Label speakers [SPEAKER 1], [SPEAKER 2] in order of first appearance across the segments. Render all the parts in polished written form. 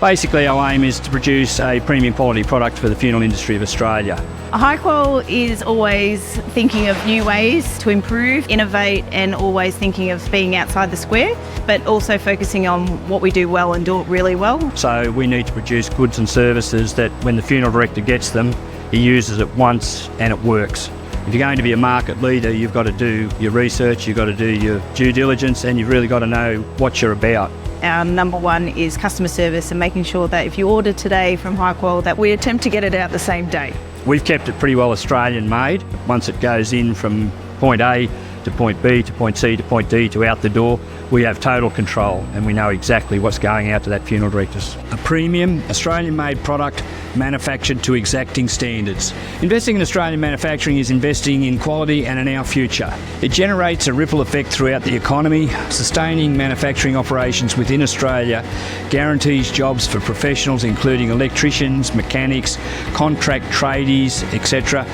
[SPEAKER 1] Basically, our aim is to produce a premium quality product for the funeral industry of Australia.
[SPEAKER 2] Hyqual is always thinking of new ways to improve, innovate, and always thinking of being outside the square, but also focusing on what we do well and do it really well.
[SPEAKER 1] So we need to produce goods and services that when the funeral director gets them, he uses it once and it works. If you're going to be a market leader, you've got to do your research, you've got to do your due diligence, and you've really got to know what you're about.
[SPEAKER 2] Our number one is customer service and making sure that if you order today from Hyqual, that we attempt to get it out the same day.
[SPEAKER 1] We've kept it pretty well Australian made. Once it goes in from point A to point B to point C to point D to out the door, we have total control and we know exactly what's going out to that funeral directors. A premium Australian made product manufactured to exacting standards. Investing in Australian manufacturing is investing in quality and in our future. It generates a ripple effect throughout the economy. Sustaining manufacturing operations within Australia guarantees jobs for professionals including electricians, mechanics, contract tradies, etc.,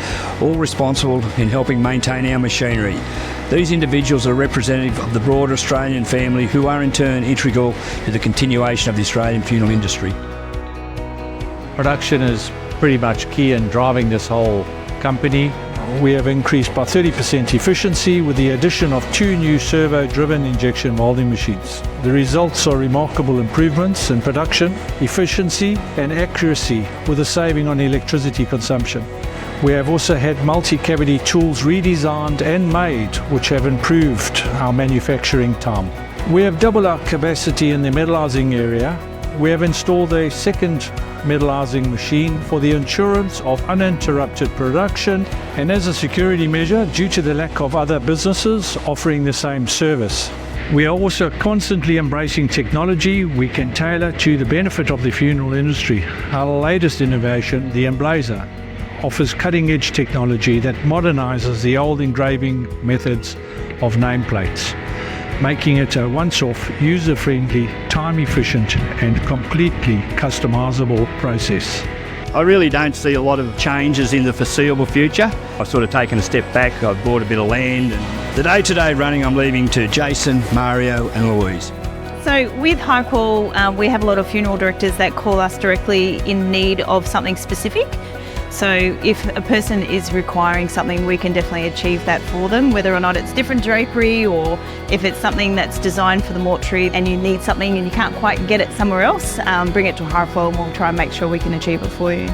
[SPEAKER 1] all responsible in helping maintain our machinery. These individuals are representative of the broader Australian family who are in turn integral to the continuation of the Australian funeral industry.
[SPEAKER 3] Production is pretty much key in driving this whole company. We have increased by 30% efficiency with the addition of 2 new servo-driven injection molding machines. The results are remarkable improvements in production, efficiency and accuracy with a saving on electricity consumption. We have also had multi-cavity tools redesigned and made which have improved our manufacturing time. We have doubled our capacity in the metallizing area. We have installed a second metallizing machine for the assurance of uninterrupted production and as a security measure due to the lack of other businesses offering the same service. We are also constantly embracing technology we can tailor to the benefit of the funeral industry. Our latest innovation, the Emblazer, offers cutting-edge technology that modernizes the old engraving methods of nameplates, making it a once-off, user-friendly, time-efficient and completely customizable process.
[SPEAKER 1] I really don't see a lot of changes in the foreseeable future. I've sort of taken a step back, I've bought a bit of land, and the day-to-day running I'm leaving to Jason, Mario and Louise.
[SPEAKER 2] So with Hyqual, we have a lot of funeral directors that call us directly in need of something specific. So if a person is requiring something, we can definitely achieve that for them, whether or not it's different drapery or if it's something that's designed for the mortuary and you need something and you can't quite get it somewhere else, bring it to Hyqual and we'll try and make sure we can achieve it for you.